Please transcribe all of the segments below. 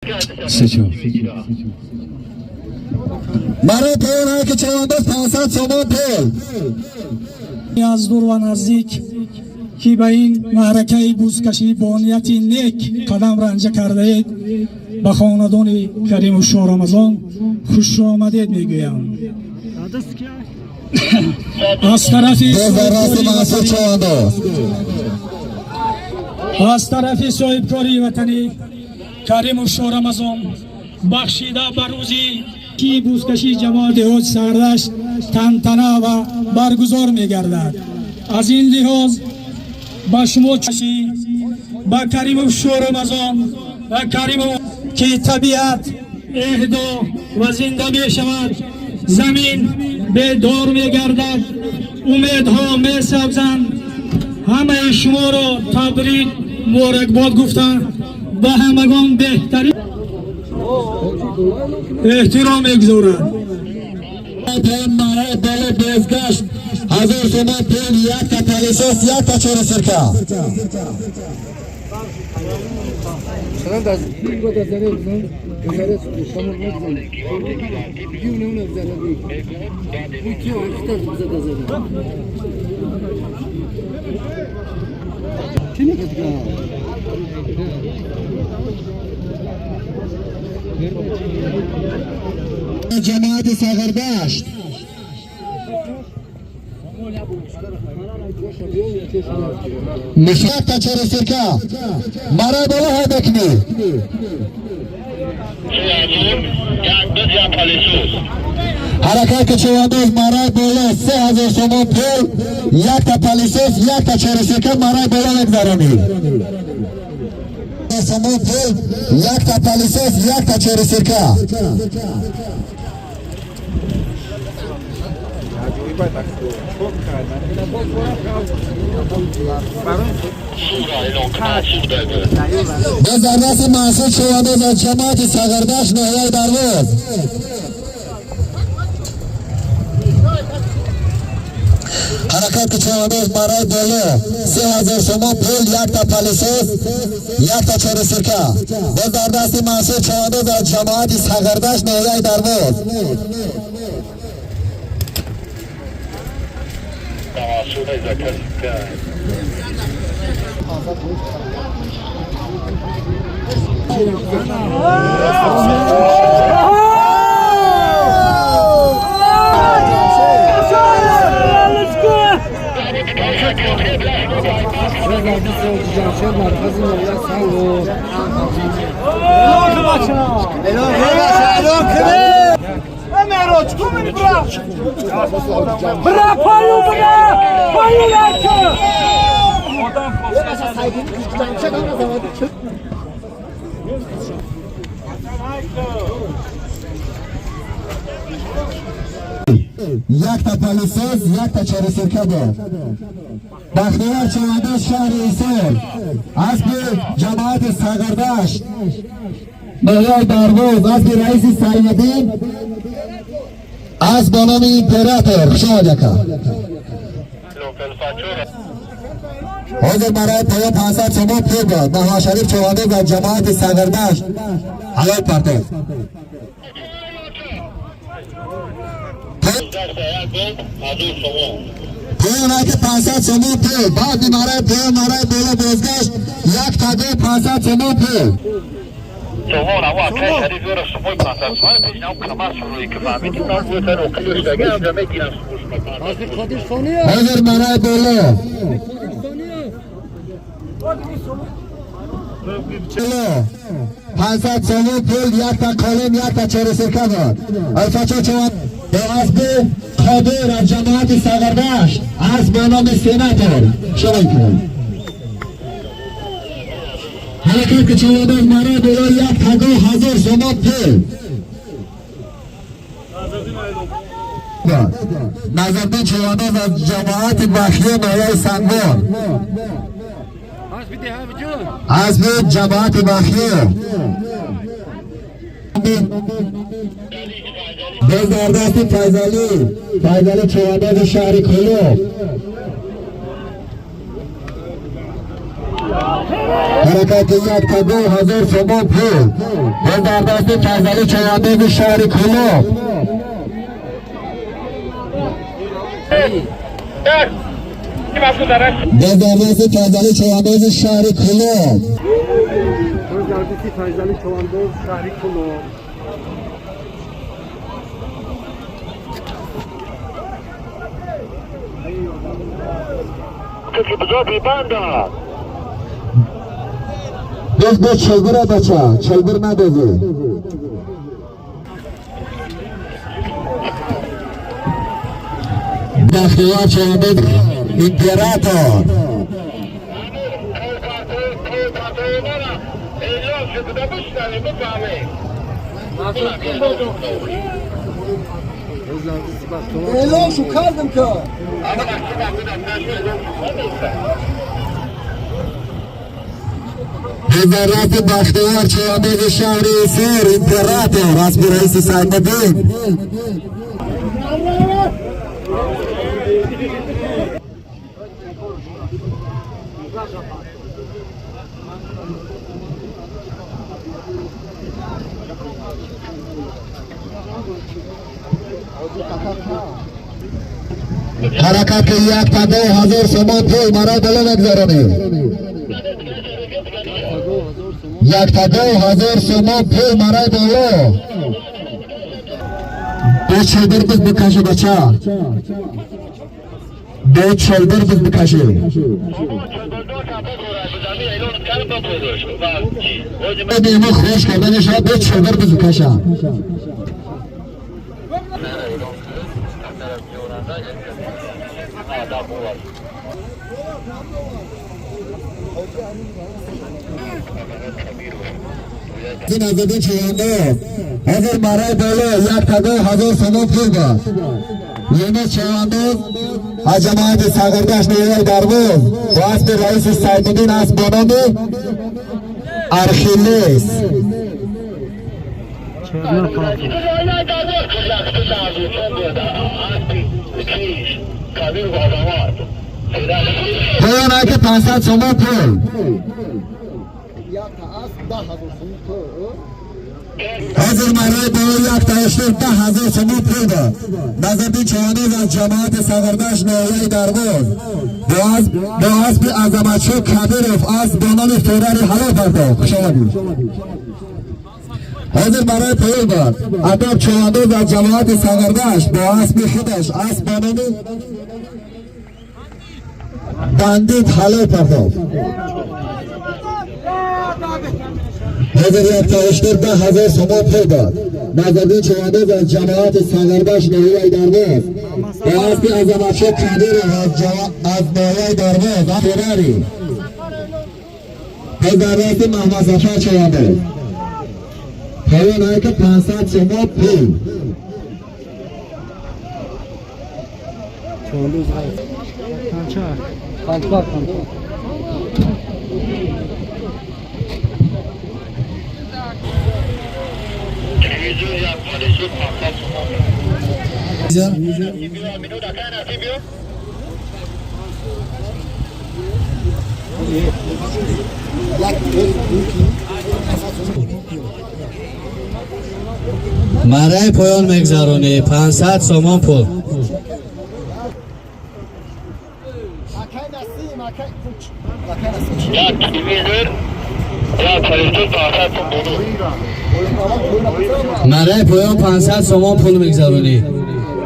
برای پایان که چوانداز 500 سومان پول از دور و نزدیک که به این معرکه بوزکشی با نیت نیک قدم رنجه کرده اید به خاندان کریم و شاه رمضان خوش آمدید میگویم. از طرف صاحبکاری وطنی کریم و شاه رمضان بخشیده بر روزی که بوزکشی جماعت حج سردشت تنتنه و برگزار میگردد. از این لحاظ با شما چشی با کریم و شاه رمضان و کریم که طبیعت اهدا و زنده می شود، زمین به دور می گردد، امیدها می سبزند. همه شما را تبریک مبارکباد گفتن و همگان بهترین احترام می‌گذارند. برای بالا بازگشت 1000 تومان پول، یک تا پالیسوس، یک تا چهار سرکه. جماعت ساغردشت مشاق تا چهار سرکه مرای بالا های بکنی حرکت که چوانداز مرای بالا 3000 تومان پول، یک تا پالیسوس، یک تا چهار سرکه مرای بالا بگذارانی. تومان پول، یک تا پالیسوس، یک تا چهار سرکه. به زردست محسود چوانداز از جماعت ساغردشت ناحیه دروز حرکت که چوانداز برای بالا 3000 تومان پول، یک تا پالیسوس، یک تا چهار سرکه. به زردست محسود چوانداز از جماعت ساغردشت ناحیه دروز Bırak payı bırak! Payı ver! یک تا پالیسوس، یک تا چهار سرکه دار. بختیار چوانداز شهر ایسر از به جماعت ساغردشت ناحیه دروز از به رئیس سیدین از با نام ایمپراتور خوشا جکا حاضر برای پایا 500 تومان پول داد. نواز شریف چوانداز از جماعت ساغردشت حیات پرتر پایان که 500 تومان پول. بعد برای پایان برای بالا بازگشت یک تا دو 500 تومان پول. حاضر برای بالا 500 تومان پول، یک تا کالم، یک تا چهار سرکه داد. الفاچو چوان از به خادر از جماعت ساغردشت از به نام سیناتور شوی کن. حرکت که چوانداز مرای بالا یک تا 2000 تومان پول. نظربین چوانداز از جماعت بخیه ناحیه سنگان از به جماعت بخیه به زردست فیضلی چوانداز شهر کلوب حرکت یک تا 2000 سوم پول و در دست فضلی چوانداز شهر کلوب. در دست فضلی چوانداز شهر کلوب. Gördüğünüz Fayzalı Çoğandoz Şahri Kulu. Biz bu çılbıra baça, çılbır ne dedi? Bahtiyar Çağdaş İmparator. Elon şu kaldım ki. وزارت بختیار چهارده شهر سیر امپراتور از رئیس سلمدین حرکت یک تا 2000 سوم پول مرا بالا نگذارانید. یک تا 2000 سوم پول مرا بالا. دو چلبر بز بکشه بچه. دو چلبر بز بکشه. بیمه خوش کردنش ها دو چلبر بز بکشه. این ازدی چهانده حضر مرای بالا یک تا 2000 سوم پول باد. یعنی چهانده از جماعت ساغرگشت نیوی دربوز و اسب رئیس سلمدین اسبانان ارخیلیس پایان که 500 سوم پول حضر مرای بالا یک تا 10,000 سوم پول داد. نظر چهانیز از جماعت ساغردشت نیوی دربوز با اسب عظمتشو کبیرف از بانان فورری حلال پرداخت. خوش آمدید. حاضر برای پول داد. ادب چهانیز از جماعت ساغردشت با اسب خودش از بانان بندید حلال پرداخت. حضر یک تا 10,000 سوم پول داد. نظردین چهانیز از جماعت ساغردشت نیوی دربوز با اسب عظمتشو کبیرف از نیوی دربوز فورری وزارت محمد صفا چهانیز پایان आहे که 500 سوم پول. مرای پایان میگذرونی 500 سوم پول. مرای پایان 500 سوم پول میگذرونی.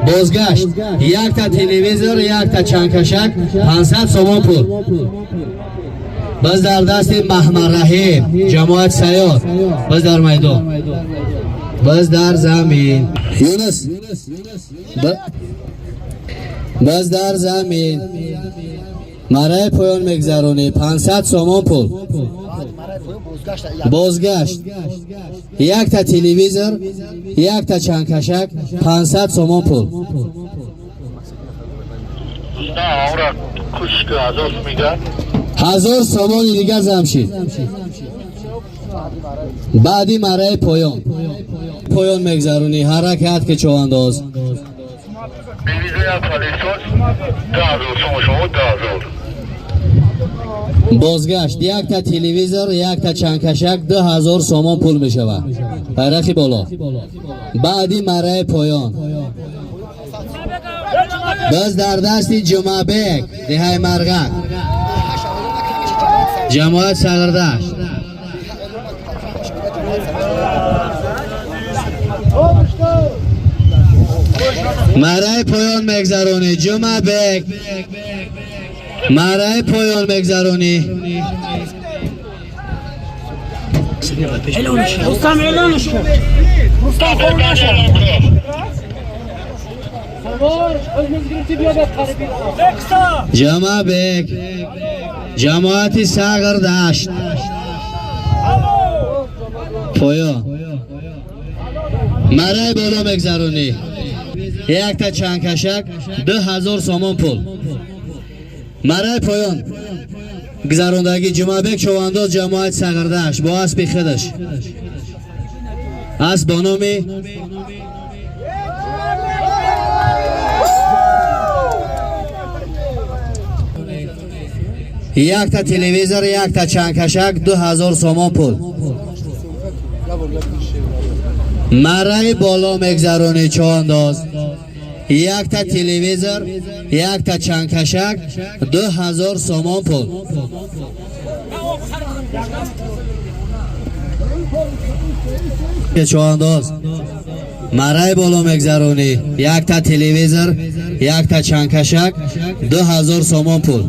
بازگشت یک تا تلویزیون یک تا چنکشک 500 سوم پول. باز در دست محمد رحیم جماعت سیاد باز در میدان باز در زمین یونس باز در زمین مرای پایان میگذرونی 500 سوم پول. بازگشت یک تا تلویزیون یک تا چنکشک 500 سوم پول. کشک 1000 میگن 1000 سوم دیگه زمشید. بعدی مرای پایان میگذرونی حرکت که چوانداز بیویزه یا پالیسوس 10,000 شما 10,000 بازگشت یک تا تلویزور یک تا چنگکشک 2000 سومان پول می شود. پیرخی بالا. بعدی مرای پایان باز در دست جمعبک دهای مرغک جماعت سگردشت مرای پایان مگذرونی جمعبک مرای پایان مگذرونی رستم اعلانش کن. رستم خورنش جمعبک جماعت سگردشت پایان مرای بالا مگذرونی یک تا چنگکشک 2000 سومان پول مرای پایان گذراندگی جمعبک چوانداز جماعت سگردشت با اسب خودش اسب با نام یک تا تلویزور یک تا چنگکشک 2000 سومان پول مرای بالا مگذرونی چوانداز یک تا تلویزور یک تا چنگکشک 2000 سومان پول چوانداز مرای بالا مگذرونی یک تا تلویزور یک تا چنگکشک 2000 سومان پول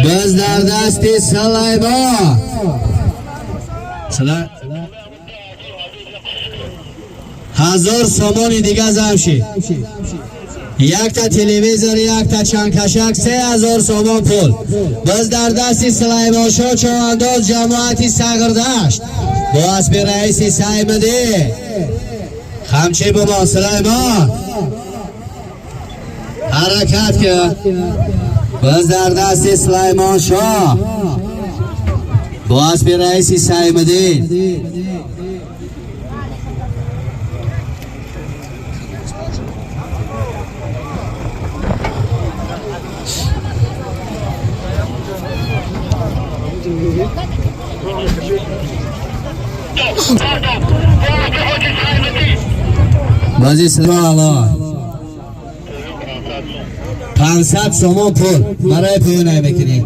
باز در دست سلیمان هزار سومانی دیگه زمشی یک تا تلویزور یک تا چنگکشک 3000 سومان پول باز در دست سلیمان شاه چوانداز جماعتی سگردشت با اسب رئیسی سیمدی خمچه بما سلیمان حرکت کرد باز در دست سلیمان شاه با اسب رئیسی سیمدی بازی سلام 500 سومان پول برای پایان میکنی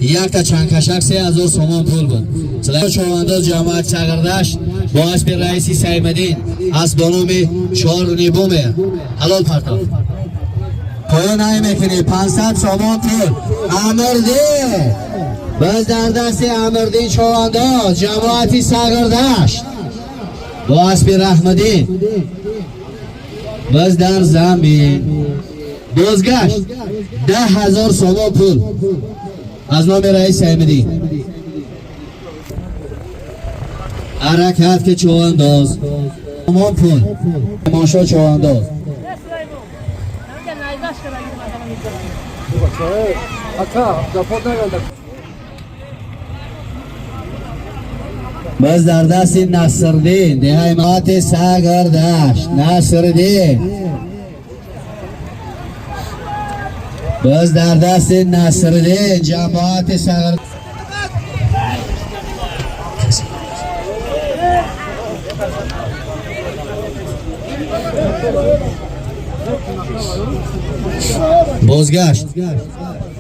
یک تا چنگکشک 3000 سومان پول بود سلام چوانداز جماعت سگردشت با اسب رئیسی سیمدین از بانومی 4 نیبومه حلال پرتاب پایان میکنی 500 سومان پول امردی باز در دست امردین چوانداز جماعتی سگردشت با اسب رحمدین باز در زمین بازگشت 10,000 سومان پول از نام رئیس احمدی حرکت که چوانداز سومان پول ماشا چوانداز باز در دست نصردین دهایمات سگردشت نصردین باز در دست نصردین جماعت سگردشت بازگشت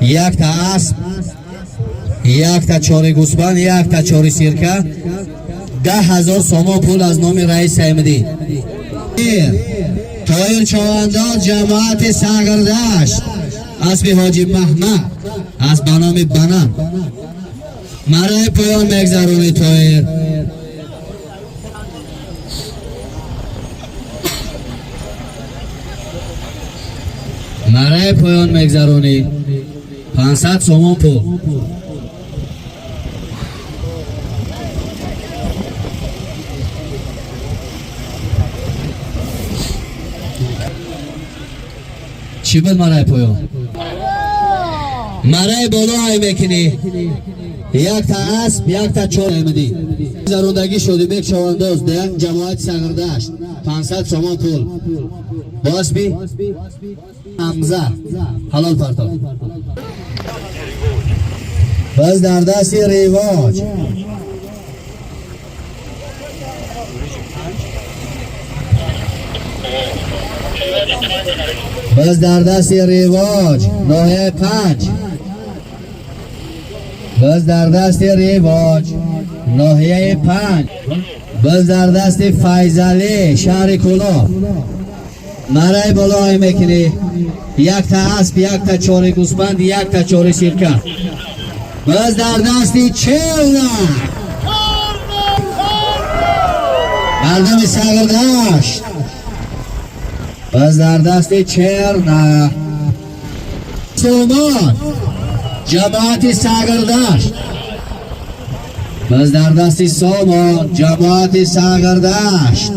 یک تا اسب یک تا چاری گوسفند یک تا چاری سیرکه 10,000 سومان پول از نام رئیس احمدی تایر چوانداز جماعت سگردشت اسب حاجی محمد از بنام بنم مرای پایان مگذرونی تایر مرای پایان مگذرونی 500 سومون پول. چی بود مرای پایان؟ مرای بالا های میکنی. یک تا اسب، یک تا چور ایمدی. زروندگی شدی بیک چوانداز دیان جماعت سگردشت 500 سومون پول. باز بی؟ امزه حلال پرتاب. باز در دستی ریواج. باز در دستی ریواج 9-5. باز در دست ریواج ناحیه 5. باز در دست فیضعلی شهر کلاه. مرای بالا های میکنی. یک تا اسب، یک تا چور گوسفند، یک تا چور سیرکه. باز در دست 40 مردم سگردشت. باز در دست 40 سومان جماعت سگردشت. باز در دست سامان جماعت سگردشت.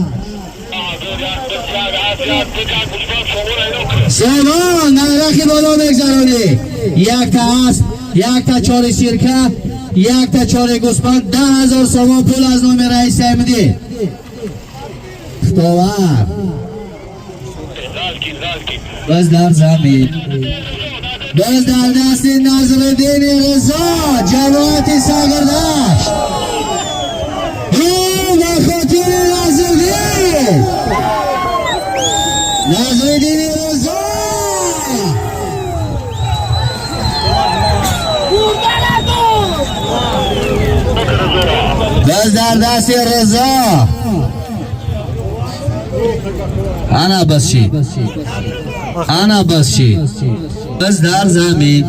سامان نرخی بالا بگذارونی. یک تا اسب، یک تا چار سیرکه، یک تا چار گوسفند 10,000 سامان پول از نام رئیس احمدی. خطاور باز در زمین. باز در دست نظرالدین رضا جماعت سگردشت. به خاطر نظرالدین رضا باز در دست رضا. انا بس شید، انا بس شید. باز در زمین.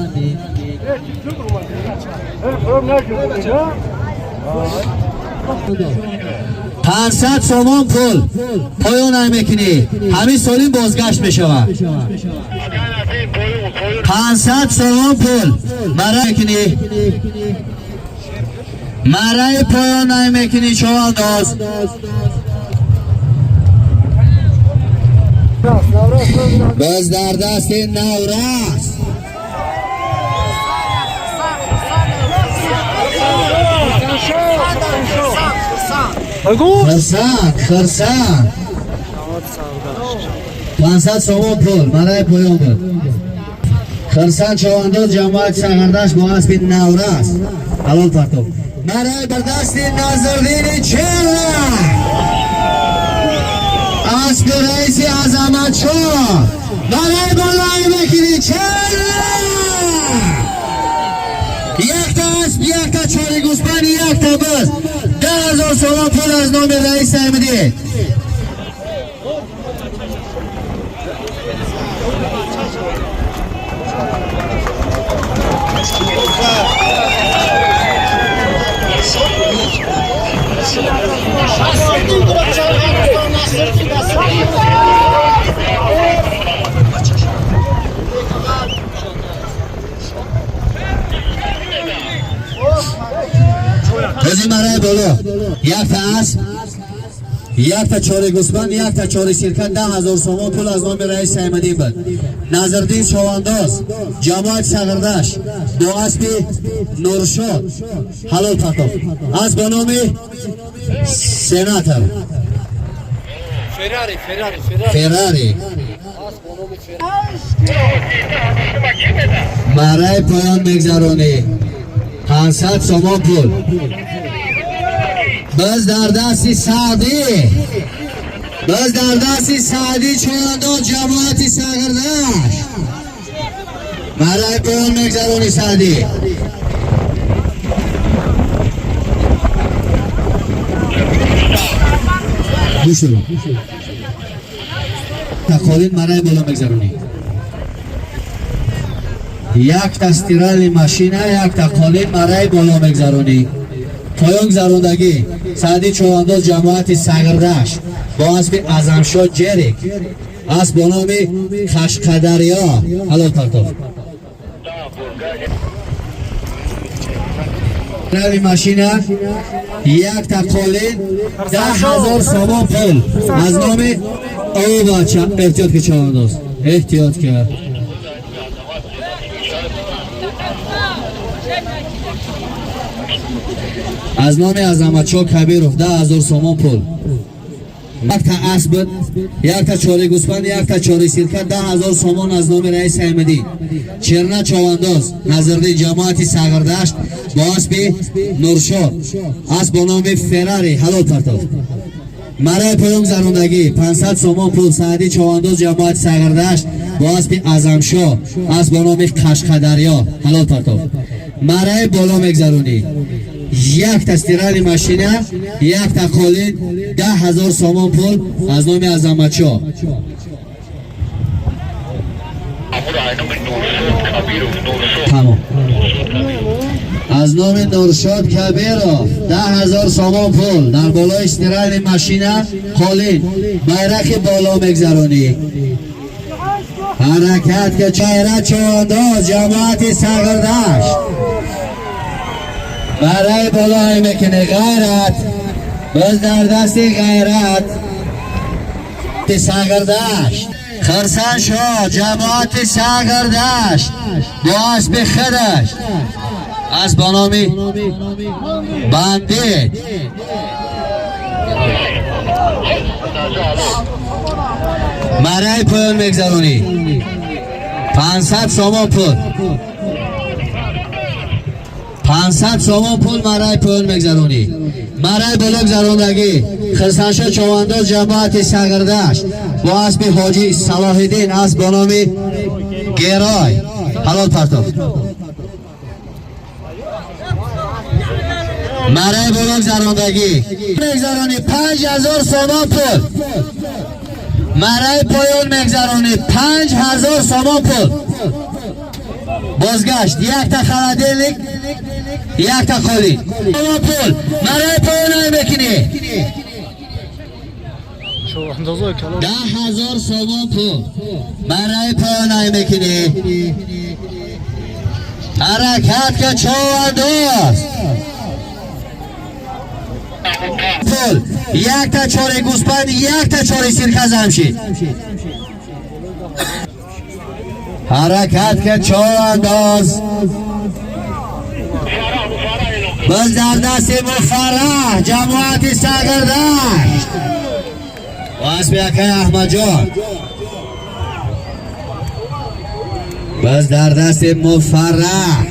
500 سومون پول پایان میکنی. همین سالین بازگشت میشوه. 500 سومون پول مرای میکنی. مرای پایان میکنی. چوانداز باز در دست نورس. خرسان 500 سومون پول مرای پایان بود. خرسان چوانداز جماعت سگردشت با اسب نورس حلال پرتاب. مرای بر دست نظرالدین چهره اسب رئیس عظمت شاه. برای بالای بکنی چهره. یک تا اسب، یک تا چار گوسفند، یک تا باز 10,000 سومون پول از نام رئیس احمدی. بازی مرای بالا. یک تا اسب، یک تا چار گوسفند، یک تا چار سیرکه 10,000 سومون پول از نام رئیس احمدی بود. نظرالدین چوانداز جماعت سگردشت با اسب نورشاد حلال پرتاب. اسب با نام سناتر فراری. مرای پایان میگذرونی. 500 سومون پول باز در دست سعدی. باز در دست سعدی چوانداز جماعت سگردشت. مرای پایان میگذرونی سعدی. گوشو تقالین مرای بالا میگذرونی. یک تا استیرال ماشینه، یک تا قالین مرای بالا میگذرونی. پایان گذروندگی سعدی چوانداز جماعت سگردشت با اسب اعظمشاه جریک اسب با نام خشقدریا حلال پرتاب. روی ماشینه یک تقالین 10,000 سامان پول از نام او بچه. احتیاط که چوانداز احتیاط که از نام عظمتشاه کبیرов 10,000 سامان پول. یک تا اسب، یک تا چاره گوسفند، یک تا چاره سیرکه 10,000 سامان از نام رئیس احمدی. چرنا چوانداز نظردی جماعت ساغردشت با اسب نورشاد اسب با نام فراری حلال پرتاف. مرای پایان گذراندگی 500 سامان پول سعدی چوانداز جماعت ساغردشت با اسب اعظمشاه اسب با نام قشقدریا حلال پرتاف. مرای بالا میگذرونی یک تا استیرال ماشینه، یک تا قالین 10,000 سامان پول از نام عظمتشاه. تمام از نام نورشاد کبیرov 10,000 سامان پول در بالای استیرال ماشینه قالین بیرق بالا میگذرونی. حرکت که چهره چوانداز جماعت ساغردشت برای بالای میکنه. غیرت باز در دست غیرت ساغردشت خرسان شو جماعت ساغردشت با اسب خودش اسب با نام بندید مرای پایان میگذرونی 500 سامان پول 500 سامان پول مرای پایان میگذرونی. مرای بالا گذراندگی خرسانشاه چوانداز جماعت ساغردشت با اسب حاجی صلاح الدین اسب با نام گرای حلال پرتاف. مرای بالا گذراندگی میگذرونی 5,000 سامان پول. مرای پایان میگذرونی 5,000 سامان پول. بازگشت یک تا خلدیلیک یک تا قالین سامان پول مرای پایان میکنی 10,000 سامان پول مرای پایان میکنی. حرکت که چوانداز پول یک تا چاره گوسفند یک تا چاره سیرکه زمشید. حرکت که چوانداز باز در دست مفرح جماعت ساغردشت و اسب اکای احمد جان باز در دست مفرح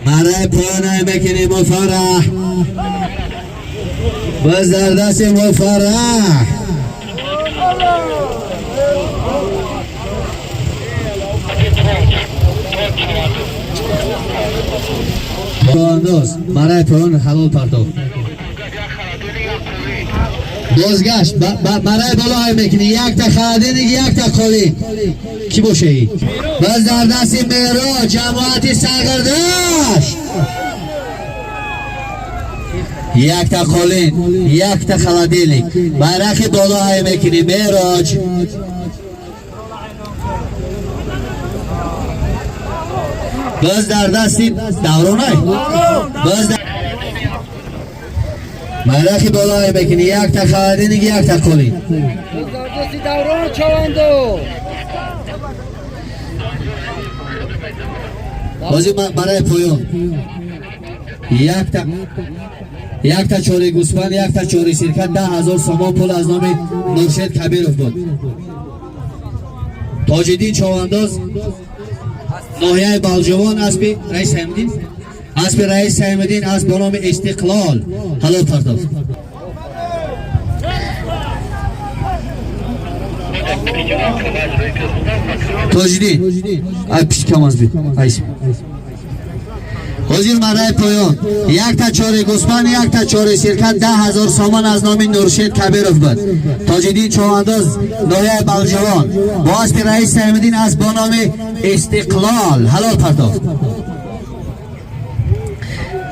مرای پایان میکنی. مفرح باز در دست مفرح چوانداز مرای پایان حلال پرتاف. بازگشت مرای بالا میکنی یک تا خادین یک تا قالین کی باشه ای باز در دست مهرا جماعت ساغردشت یک تا قالین یک تا خلدیلی بیرق بالا میکنی. مهراج باز در دستی دورانه باز در بیرق بالا میکنی یک تا خلدیلی یک تا قالین دوران چواندو بازی برای پایان یک تا چاره گوسفند یک تا چاره سیرکه 10,000 سامان پول از نام نورشاد کبیرov بود. تاج‌الدین چوانداز ناحیه بلجوان اسب رئیس احمدین اسب رئیس احمدین اسب با نام استقلال حلال پرتاف. تاج‌الدین ای پیش کم از بید ایس حضور مرای پایان یک تا چاره گوسفند یک تا چاره سیرکه 10,000 سامان از نام نورشاد کبیرov بود. تاج‌الدین چوانداز ناحیه بلجوان با اسب رئیس احمدین اسب با نام استقلال حلال پرتاف.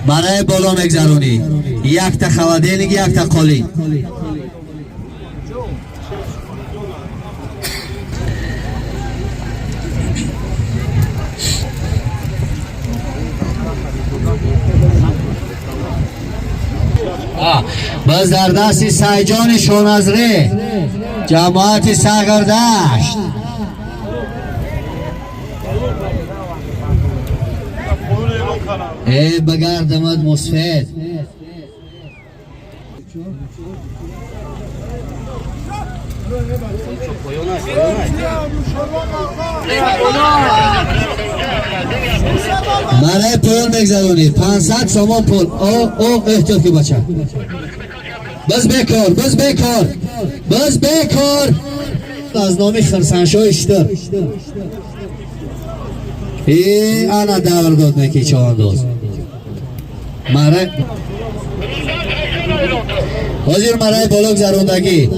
مرای بالا میگذرونی یک تا خلدیلیک یک تا قالین Biz در دست سیجان شونازری جماعت ساغردشت ای بگردمد مصفید برای پول بگذارونید 500 سومون پول او احتیاط که بچه بز بکار از نامی خرسانشو اشتر ای انا دور داد نکی چوانداز مرای حاضر مرای بلوک زروندگی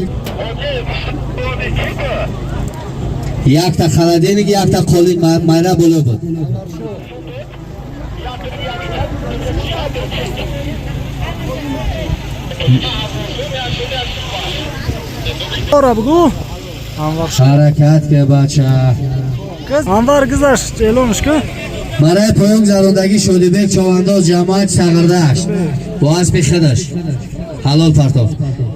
یک تا خلدینی که یک تا قولی مرای بلوک بود آره بگو حرکت که بچه انور گذشت اعلانش که برای پایان گذراندگی شودیبک چوانداز جماعت ساغردشت با اسب خودش حلال پرتاف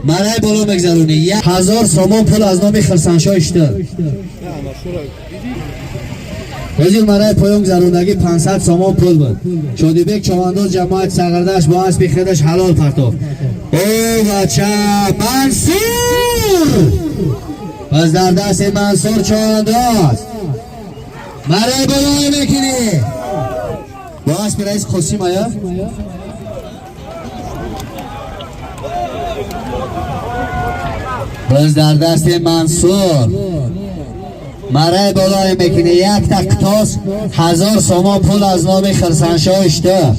برای بالا میگذرونی 1000 سومون پول از نام خرسانشاه اشتر وزیر برای پایان گذراندگی 500 سومون پول بود شودیبک چوانداز جماعت ساغردشت با اسب خودش حلال پرتاف ای بچه منصور پس در دست منصور چوانداز مرای بلای میکنی با اسب رئیس خسیم آیا باز در دست منصور مرای بلای میکنی یک تکتاس 1000 سومون پول از نام خرسانشاه اشته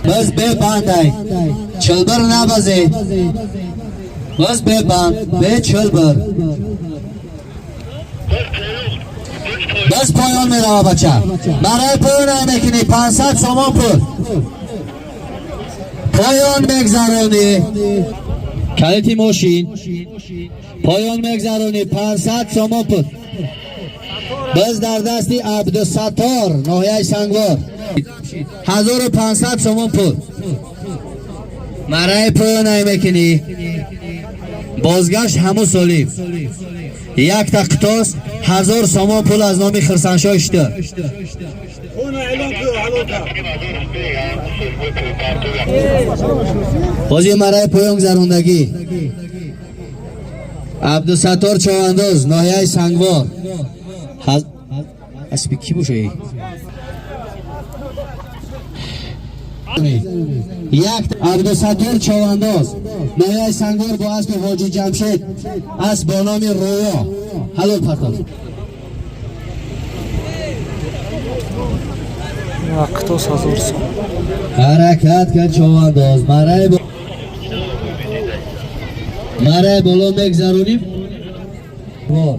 باز ببندی چلبر نبازی باز ببند به چلبر بس پایان می روه بچه برای پایان میکنی 500 سومون پول پایان میگذرانی کلیتی ماشین پایان میگذرانی 500 سومون پول بس در دستی عبدالستار ناحیه سنگوار 1500 سومون پول برای پایان میکنی بازگشت همو سالی یک تقطاس 1000 سومون پول از نام خرسانشاه اشته بازی مرای پایان گذراندگی عبدالستار چوانداز ناحیه سنگوار اسبی کی باشه ای یک عبدالستار چوانداز ناحیه سنگوار با اسب حاجی جمشید اسب با نام رویا حلال پرتاز وقتاس 1000 سوم حرکت کن چوانداز مرای بالا میگذرونیم با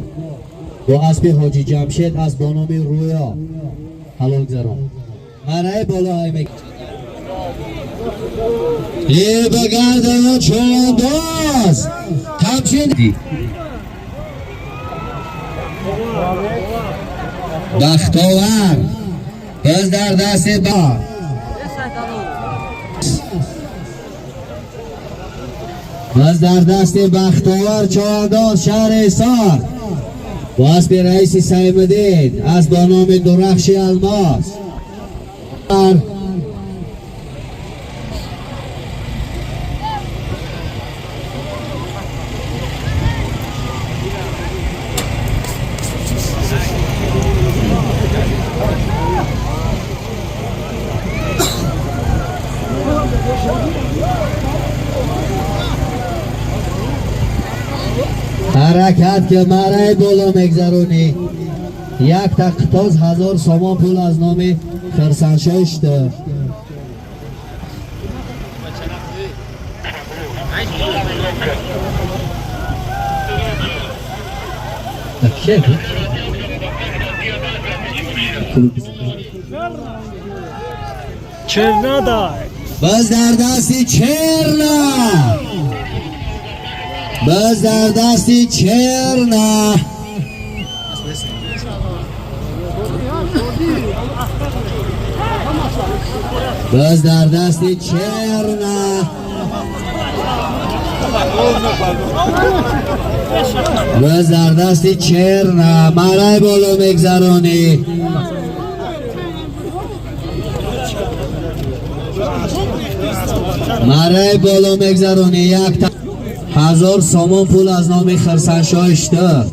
اسب حاجی جمشید اسب با نام رویا حلال گذرون مرای بالا های میگذرونیم ای بگردن چوانداز همچین بختاور باز در دست با باز در دست بختاور چوانداز شهر ایسار با اسب رئیس سیمدین از با نام درخش الماس حرکت که مرای بالا میگذرونی یک تقطاز 1000 سومون پول از نام خرسانشاه اشته چرنا دای باز در دستی چرنا باز در دستی چرنا باز در دست چرنا باز در دست چرنا مرای بالا میگذرانی مرای بالا میگذرانی 1000 سامان پول از نام خرسنشاه اشتر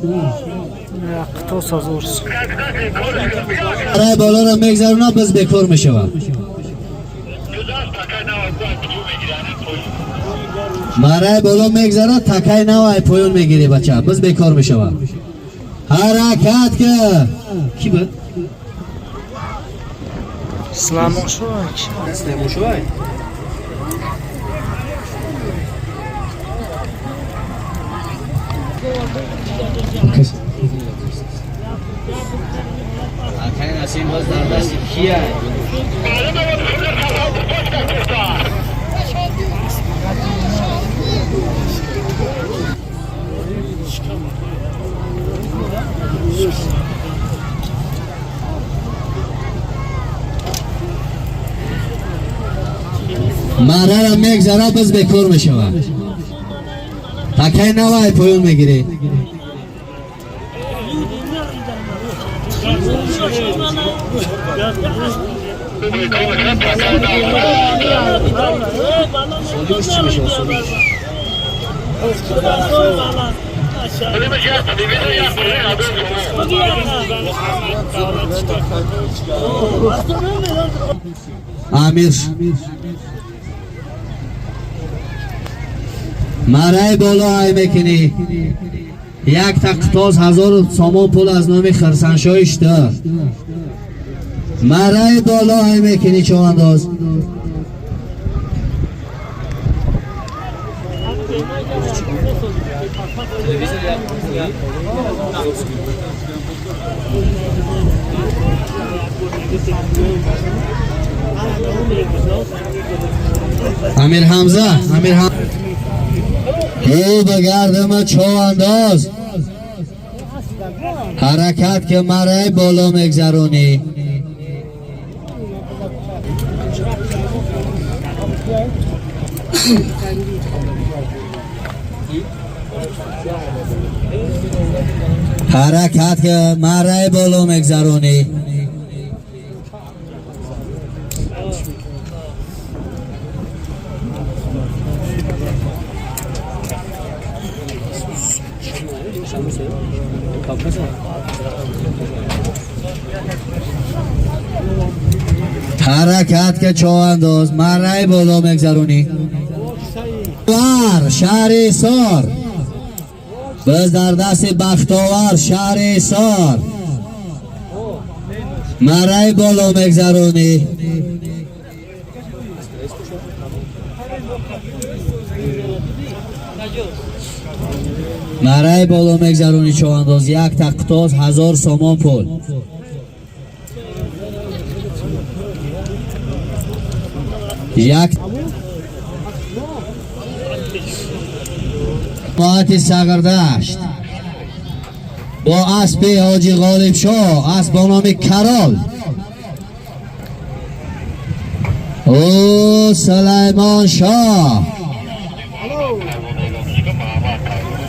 تو سازورس مرای بالا را میگذرونه بز بکار میشود مرای بالا میگذره تکای نوای پایون میگیری بچه بز بکار میشود حرکت که کی بود؟ سلامون شوی سلامون شوی اکای نسیم باز در دست کیه؟ مرا را میگذره بز بکار میشود تکای نوای پایون میگیری امیر مرای بالا های میکنی 1000 سامان پول از نام خرسنشاه اشتر مرای بالا های میکنی چوانداز امیر حمزه ای بگردم چوانداز حرکت که مرای بالا میگذرونی حرکت که مرای بالا میگذرونی حرکت که چوانداز مرای بالا میگذرونی شهر سار باز در دست بختاور شهر سار مرای بالا میگذرونی مرای بالا میگذرونی چوانداز 1000 سامان پول جماعت سگردشت با اسب حاجی غالب شاه اسب با نام کرال او سلیمان شاه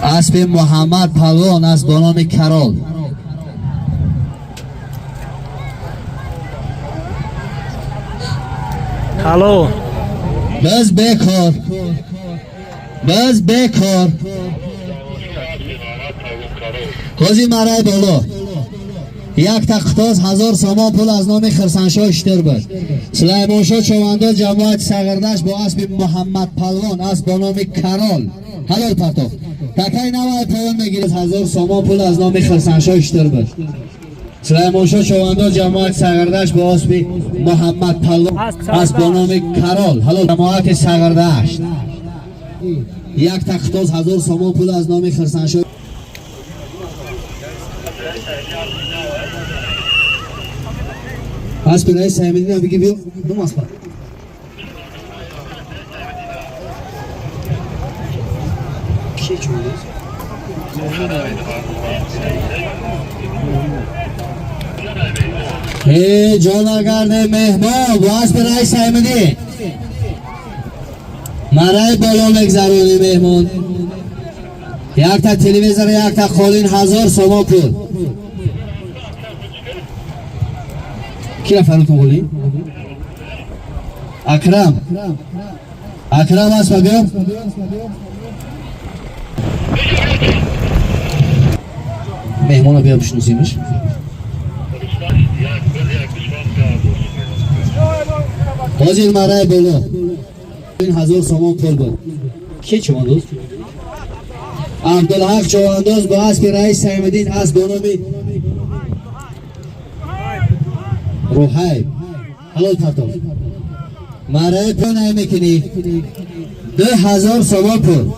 اسب محمد پلوان اسب با نام کرال الو باز بکار حاجی مرای بالا 1000 سامان پول از نام خرسنشاه اشتر بود سلیمان شاه چوانداز جماعت سگردشت با اسب محمد پلوان اسب با نام کرال حلال پرتاف تکای نوای پایان میگیرد 1000 سامان پول از نام خرسنشاه اشتر بود سلیمان شاه چوانداز جماعت سگردشت با اسب محمد پلوان اسب با نام کرال حلال جماعت سگردشت 1000 سامان پول از نام خرسنشاه اسب رئیس سیمدین هم بگی بیو دو اسب کی چونده جانگرد مهمان باز به رئیس احمدی مرای بالا مگذرونی مهمان یک تا تلویزر یک تا قالین 1000 سوم پول کی رفرتون قولین؟ اکرم است بگم مهمان رو بیا بشنوسیمش بازی مرای بالا این 1000 سوم پول بود کی چواندوز؟ عبدالحق چواندوز با اسب رئیس احمدین از بانامی روحای حلال پرتاب مرای پول نمیکنی 2000 سوم پول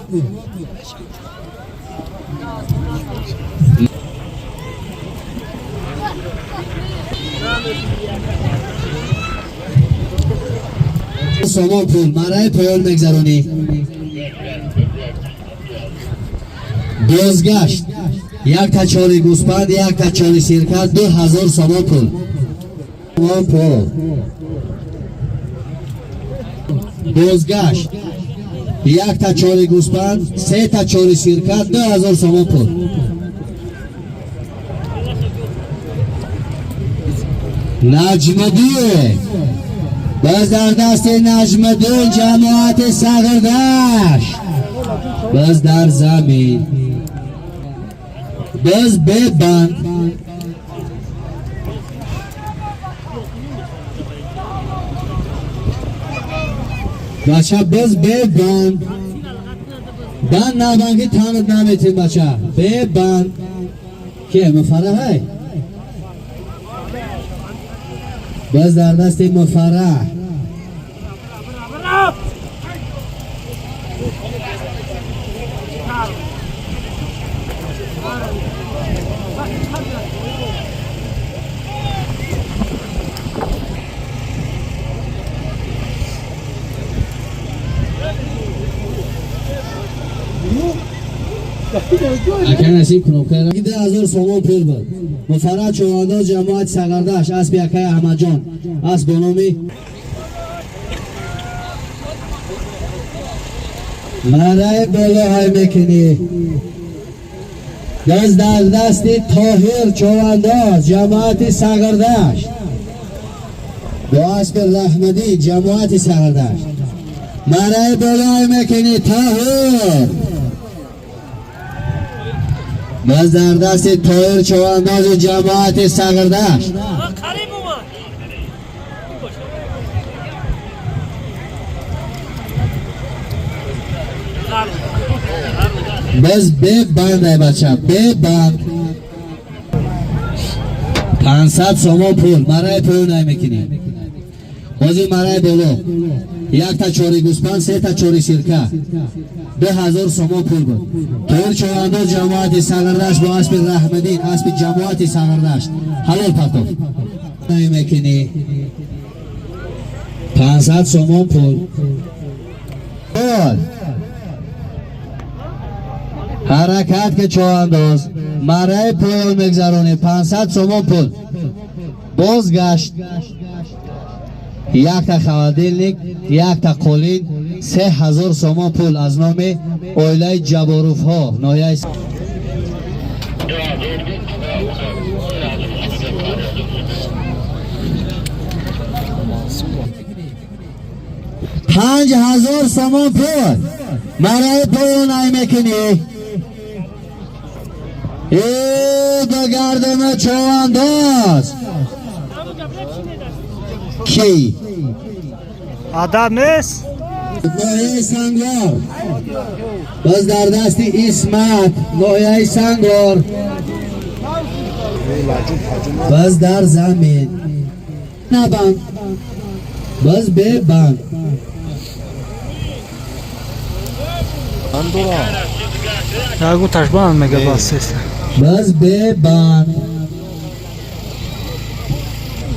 سوم پول مرای پایان مگذرانی بازگشت یک تا چاری گوسپند یک تا چاری سیرکت 2000 سوم پول بازگشت یک تا چاری گوسپند 3 تا چاری سیرکت 2000 سوم پول نجمدی باز در دست نجمدون جماعت سغردشت باز در زمین باز ببند بچه باز ببند بند نبند که تانت نمیتین بچه ببند که مفره های باز در دست مفره اگر نصیب کنم که 10,000 سوم پول بود مفرد چوانداز جماعت سغردشت اسب یکای احمد جان اسب بانامی مرای بالا های میکنی دست در دست طاهر چوانداز جماعت سغردشت با اسب رحمدی جماعت سغردشت مرای بالا های میکنی طاهر باز در دست طاهر چوانداز جماعت سغردشت باز ببند ای بچه ببند 500 سوم پول مرای پول نمیکنی بازی مرای بالا یک تا چاری گوسپند 3 تا چاری سیرکه 2000 سوم پول بود طاهر چوانداز جماعت سغردشت با اسب رحمدین اسب جماعت سغردشت حلال پرتاب نمیکنی 500 سوم پول حرکت که چوانداز مرای پول مگذرانی 500 سوم پول بازگشت یک تا خوادیلنیک یک تا قولین 3000 سوم پول از نام اویلای جباروف ها نایه 5000 سوم پول مرای پول نمیکنی ای دو گردم چوانداز کی آدم نیست نایه سنگار باز در دست اسمت نایه سنگار باز در زمین نبند باز ببند یاگو تشبان میگه باز باز ببند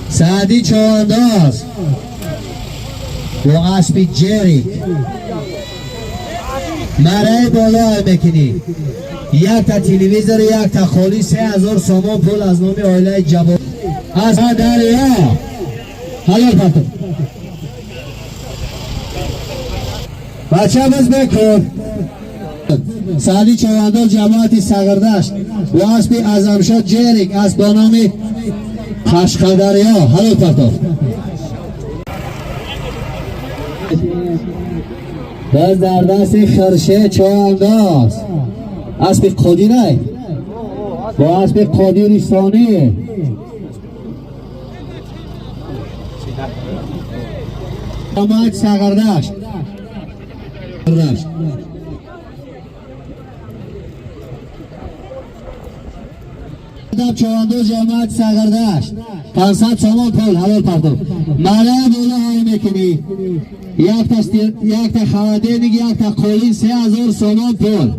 سعدی چوانداز با اسبی جری مرای بالا میکنی یک تا تلویزیون یک تا خالی 3000 سومان پول از نام عائله جواد از دریا حلال پاتو بچه بز بکن سالی چواندال جماعت سگردشت و اسبی ازمشاد جیرک از بانام قشقدریا حلال پاتو باز در دست خرشه چوانداز اسب قدیره با اسب قدیرستانی جماعت سگردشت چواندو جماعت سگردشت 500 سومان پول حلال پردو مرای بوله های میکنی یک تا خوادین یک تا قولین 3000 سومان پول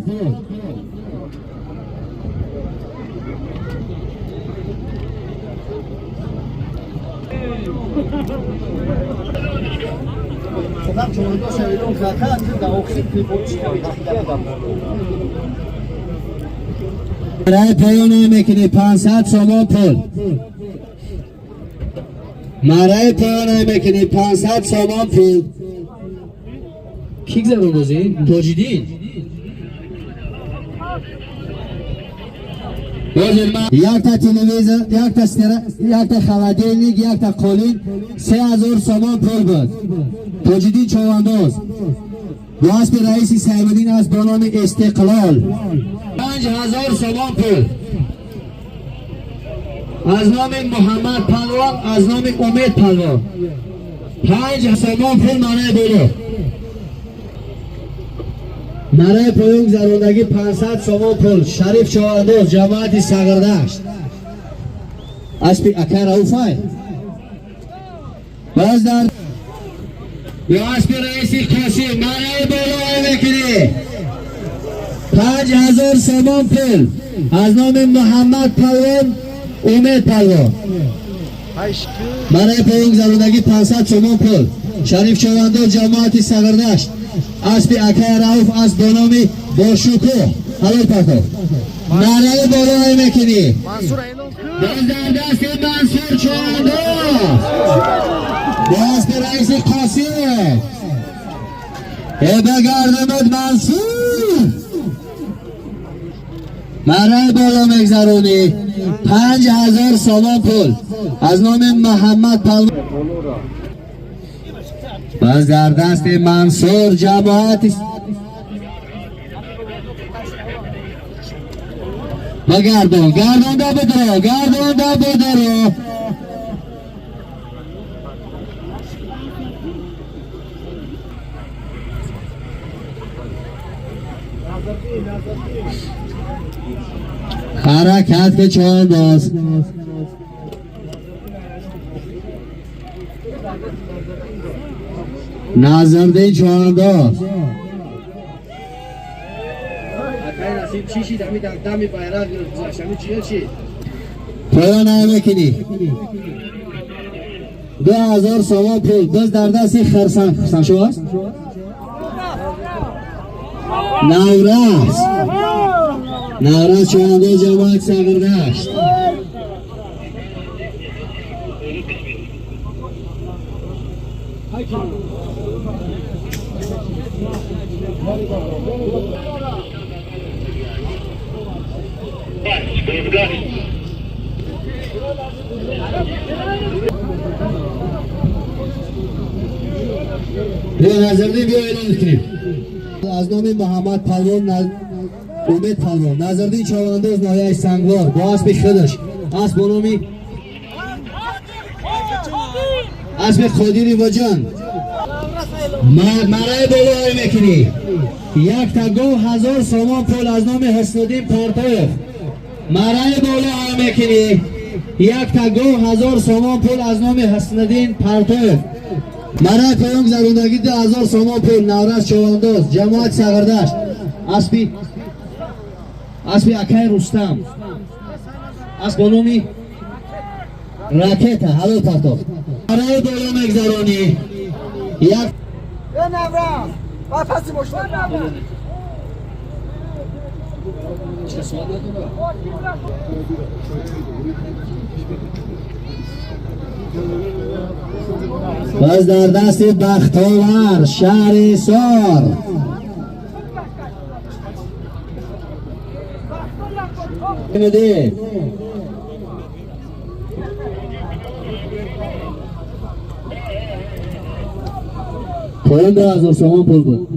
مرای پایان میکنی 500 سومان پول مرای پایان میکنی 500 سومان پول کیک زبان بازی؟ تاجیدین یک تا تلویزیون یک تا خوادینیک یک تا قولین 3000 سومان پول بود تاجیدین چوانداز واسه رئیسی صاحبدین از بانام استقلال 5000 سومان پول از نام محمد پلوان از نام امید پلوان 5 سومان پول مرای بولو مرای پایون گذراندگی 500 سومان پول شریف چوانداز جماعت سگردشت اسبی اکر اوفای باز در یا اسبی رئیسی قاسم مرای بالا میکنی 5000 سومان پول از نام محمد پلوان امید پلوان مرای پایون گذراندگی 500 سومان پول شریف چوانداز جماعت سگردشت اسبی اکر روف از بانامی با شکوه حلال پاتو مرای بالا میکنی باز در دست منصور چوانداز باز به رئیس قاسم بگردمت منصور مرای بالا میگذرونی 5000 سومان پول از نام محمد پلوان باز در دست منصور جماعت بگردون گردون دا بدرو گردون دا بدرو حرکت که چوانداز نظردین چوانداز پایان نمیکنی 2000 سومان پول باز در دستی خرسان شو هست نوراز چوانداز جماعت سگردشت نظردین بیا اعلان کنیم از نام محمد پلوان امید پلوان نظردین چوانداز نایه سنگوار با اسب خودش اسب بانامی اسب خودیری و جان مرای بالا میکنی یک تا 2000 سومان پول از نام حسنالدین پرتویف مرای بالا میکنی یک تا 2000 سومان پول از نام حسنالدین پرتویف مرای پایان گذراندگی 2000 سومان پول نوراز چوانداز جماعت سگردشت اسبی اکای رستم اسب بانامی راکت حلال پرتو مرای بالا میگذرانی یک نوراز با پسی مشتر باز در دست بختاور شهریسار. میده پایان 2000 تومان پول بود.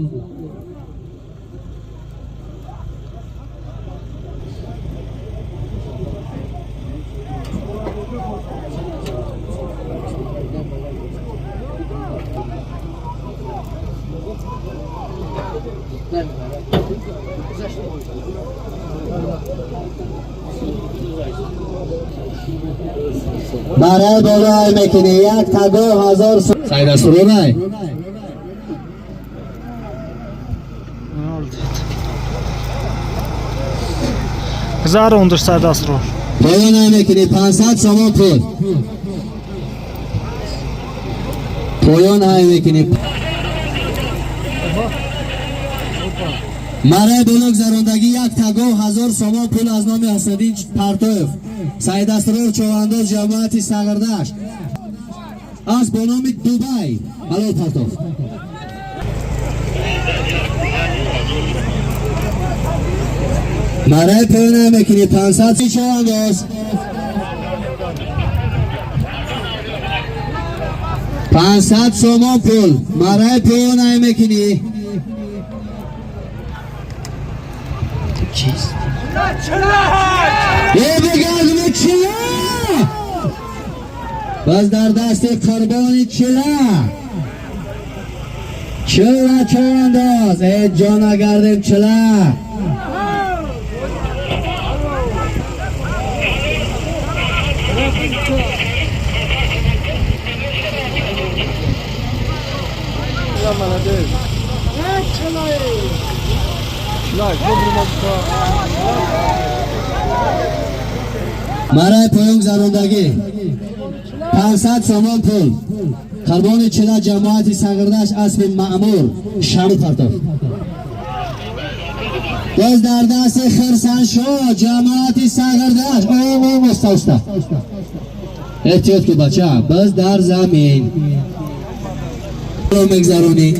برای بالای میکنه یک تا 2000 سعید است رو رای Zar under Serdar Asror. پایان میکنه 500 تومان پول. پایان میکنه مرای بلوک زراندگی یک تا 2000 تومان پول از نام حسدین پرتوف سعید اسرار چوانداز جماعت ساغردشت از با نام دوبای حلال پرتوف. مرای پایان میکنه 500 چوانداز 500 تومان پول. مرای پایان میکنه یه بگرد چلا باز در دست قربانی چلا چوانداز ای جان اگردیم چلا مرای پایان زراندگی 500 تومان پول. قربان چلا جماعت ساغردشت اسب مأمور شامل پرتوف. باز در دست خرسان شو جماعت ساغردشت او مستوستا احتیاط که بچه باز در زمین مگذرونی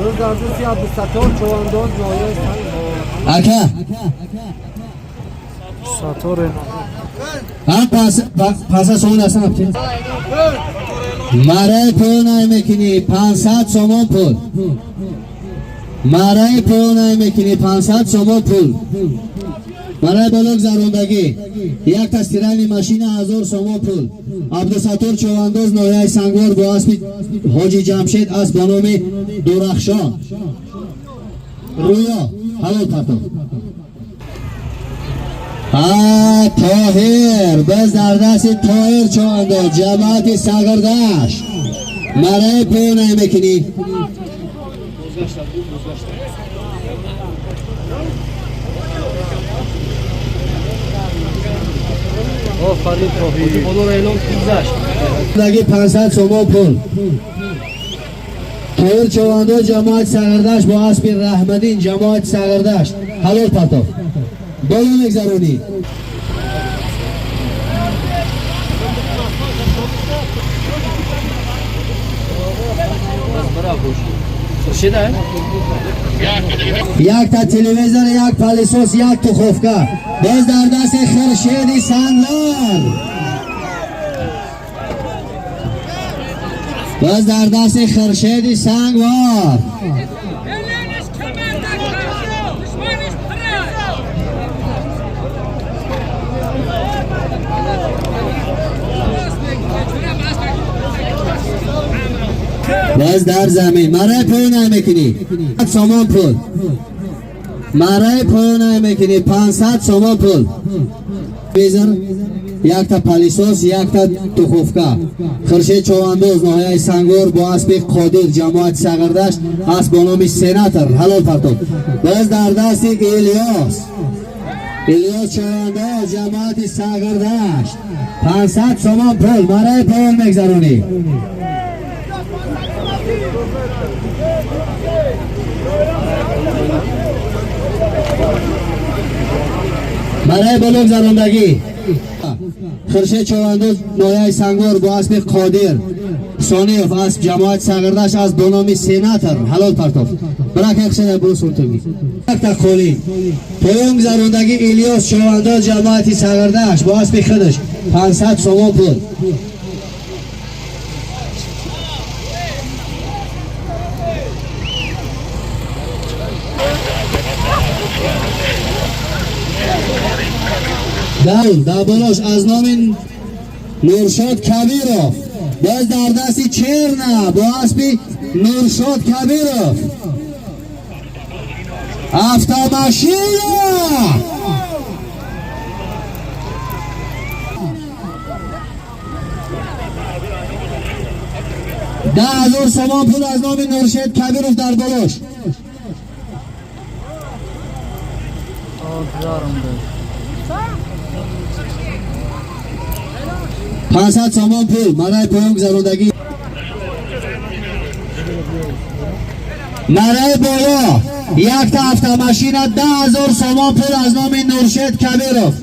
روزاردوسی عبدالستار چوانداز نایه سنگ اکا Sator. هم پاسا سومن هستن اپتی مرای پایان میکنی 500 تومان پول. مرای پایان میکنی 500 تومان پول. مرای بلوک زراندگی یک تا استیرانی ماشین 1000 تومان پول. عبدالستار چوانداز نایه سنگوار با اسب حاجی جمشید از با نام درخشان رویا حلال پرتوف. طاهر باز در دست طاهر چوانداز جماعت ساغردشت. مرای پایان میکنی آفرین توفیق خدا را اعلام گذشت لگی 500 تومان پول. طاهر چوانداز جماعت ساغردشت با اسب رحمدین جماعت ساغردشت حلال پرتوف. بالا مگذرونی یک تا تلویزیون یک پالیسوس یک تخفکه باز در دست خرشید سنگوار باز در دست خرشید سنگوار باز در زمین مرای پایان میکنی 500 تومان پول. مرای پایان میکنی 500 تومان پول. یک تا پالیسوس یک تا تخفکه خرشید چوانداز ناحیه سنگور با اسب قادر جماعت ساغردشت اسب با نام سناتر حلال پرتوف. باز در دست الیاس چوانداز جماعت ساغردشت 500 سومان پول برای پایان میگذرونی. برای بلوک زراندگی خورشید چوانداز نایه سنگور با اسب قادر سانیف از جماعت ساغردشت از بنامی سیناتر حلال پرتاف برای که اخشن برو سلطگی تقولی پایان گذراندگی الیاس چوانداز جماعت ساغردشت با اسب خودش 500 سومان پول. در بالاش از نام نورشاد کبیروف باز در دستی چرنه با اسبی نورشاد کبیروف افتاماشینا 10,000 سومان پول از نام نورشاد کبیروف در بالاش. 500 سومان پول برای پایان گذراندگی. برای بالا یک تا افتاماشین 10,000 سومان پول از نام نورشاد کبیروف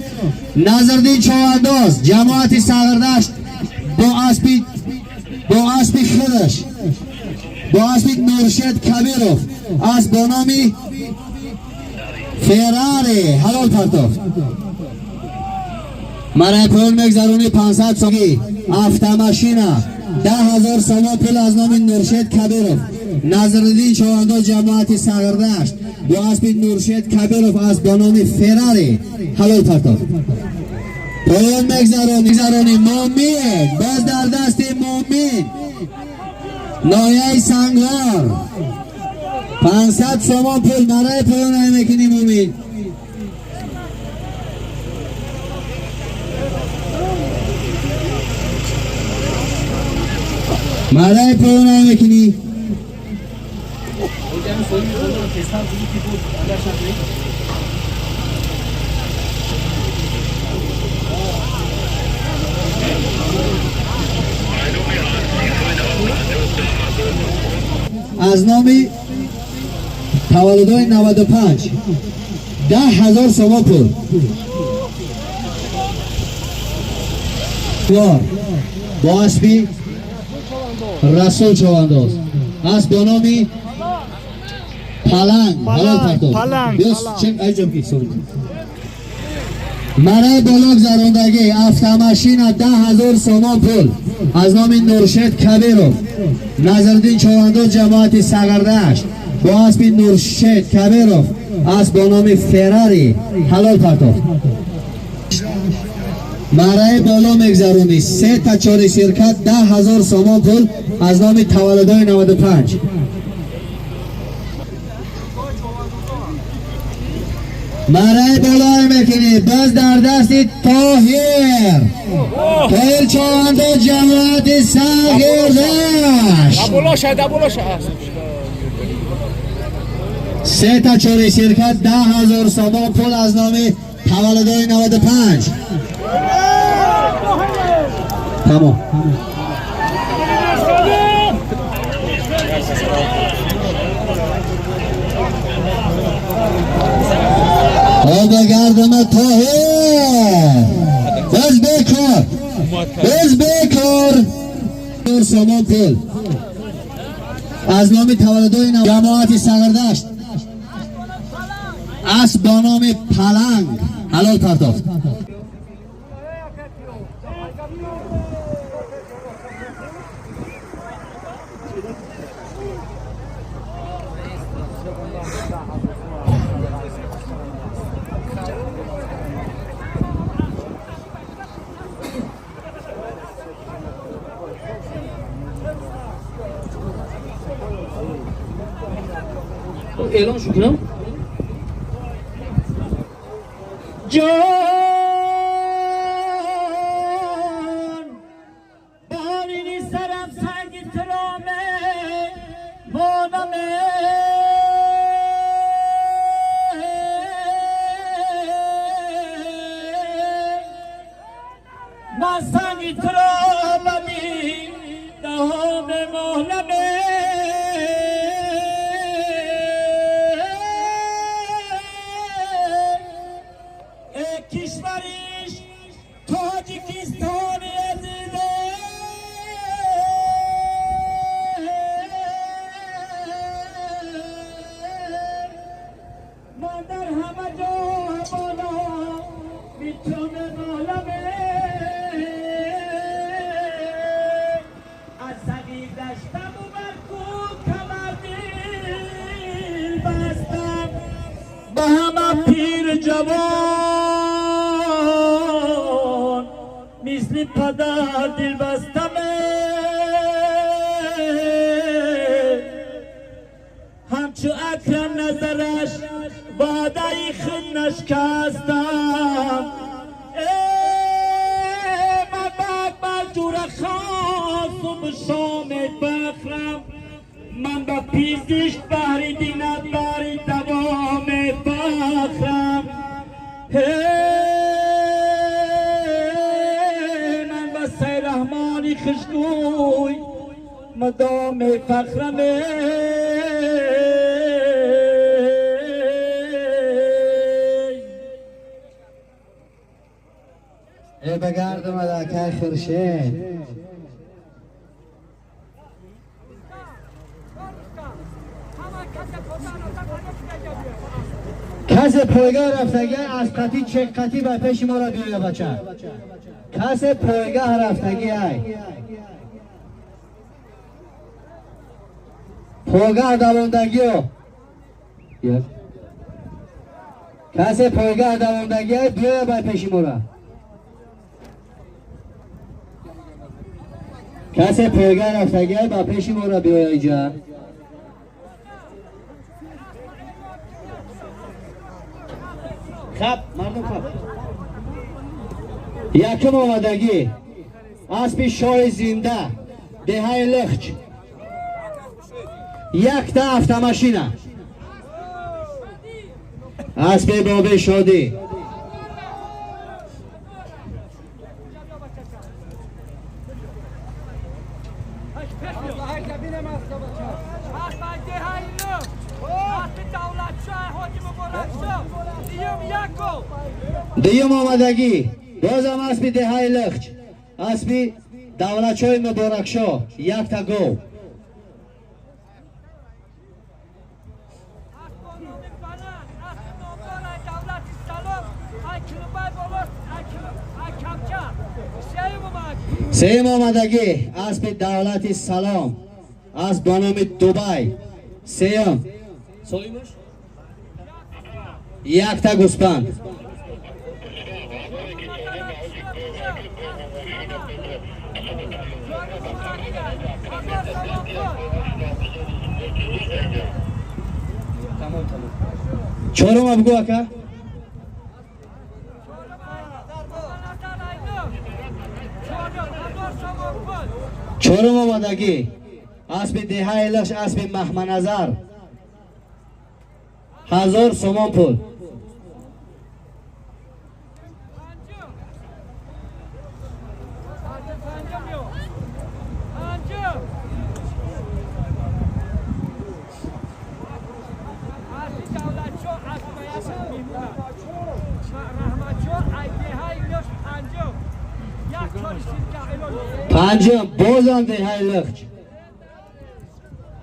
نظردین چوانداز جماعت ساغردشت با اسبی خودش با اسبی نورشاد کبیروف از بنامی فراری حلال پرتاف برای پایان میگذرونی. 500 سوگی افتاماشینا 10,000 سومان پول از نام نورشاد کبیروف نظردین چوانداز جماعت ساغردشت با اسب نورشاد کبیروف از بنامی فراری حلال پرتاف پایان میگذرونی. مومین باز در دست مومین نایه سنگلار 500 سومان پول برای پایان میکنی مومین. برای پایان میکنی. از نامی تولدهای 95 10,000 سومان پول با اسبی رسول چوانداز از بنامی پلنگ حلال پرتاف برای بلوک زراندگی افتاماشین 10,000 سومان پول از نام نورشاد کبیروف نظردین چوانداز جماعت ساغردشت با اسب نورشاد کبیروف از بنامی فراری حلال پرتاف برای بالا میگذرونی. 3 تا 4 شرکت 10,000 سومان پول از نام تولدهای 95 برای بالا میکنی. باز در دست طاهر چوانداز جماعت ساغردشت 3 تا 4 شرکت 10,000 سومان پول از نام تولدهای 95 تمام. بگردم طاهر باز بکر سومان پول از نام تولدهای جماعت ساغردشت اسب با نام پلنگ حلال پرتاف اعلام شو کنم جان بارینی سرم سنگ ترامه مانمه سنگی ترابدی دهان مهلمه کشوریش تاجیکستان عزیزه من در همه جا بالا میتونه بالمه از سقی دشتم و برکو کمر دل بستم به همه پیر جوان مثل پدر دل بستم همچو اکرم نظرش وعده خود نشکستم من بک جور خاص و به شام بخرم من با پیزش بهری دینت بری دوام فخرم من با سی رحمانی خشگوی مدام فخرم ای بگردم علاکه خرشه کس پایگاه رفتگی از قطی چک قطی به پیش ما را بیایه بچه کس پایگاه رفتگی ای پایگاه دواندگی ها کس پایگاه دواندگی ای بیایه به پیش ما را کس پایگاه رفتگی ای به پیش ما را بیایه ایجا خب مردم خب یکم آمدگی اسب شاه زنده دهه لخچ یک تا افتماشینه اسب باب شادی دیم آمدگی بازم اسب دهه لخچ اسب دولتشاه مبارکشاه یک تا گو سیم آمدگی اسب دولت سلام از بانام دوبای سیم یک تا گوسپند چهارم بگو اکا چهارم آمدگی اسب دهه لخش اسب محمنظر 1000 سومان پول پنجم بازم دهه لخچ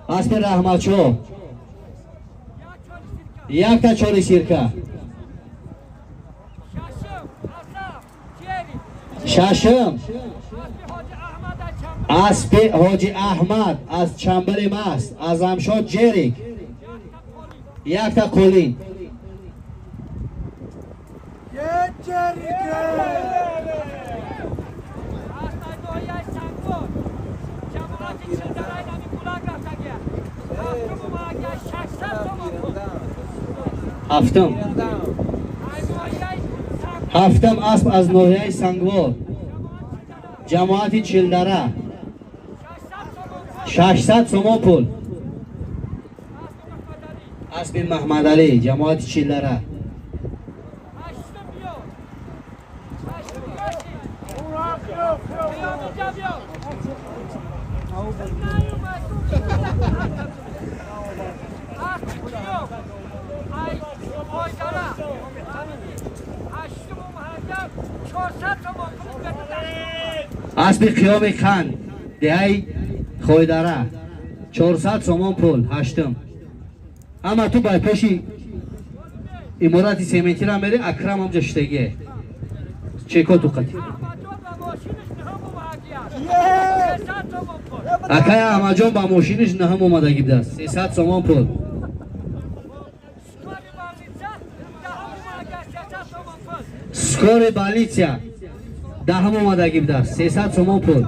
اسب رحمتشو یک تا چوری سیرکه ششم اسب حاجی احمد از چنبل مست از امشاد جریک یک تا کلین هفتم اسب از نوحه سنگوار جماعت چلدره 600 سومان پول اسب محمد علی جماعت چلدره اسب قیام خان دهی خویدره 400 سومون پول هشتم. اما تو بای پیشی امارات سیمنتی را میری اکرم هم جشتگیه چیکو تو قطی اکای اماجون با ماشینش نه هم اومدگی بده 300 سومون پول. سکور بالیتیا ده هم اومدگی بده 300 سومون پول.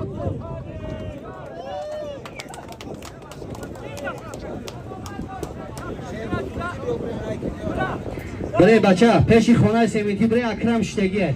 برای بچه پیشی خونه سیمنتی برای اکرم شتگیه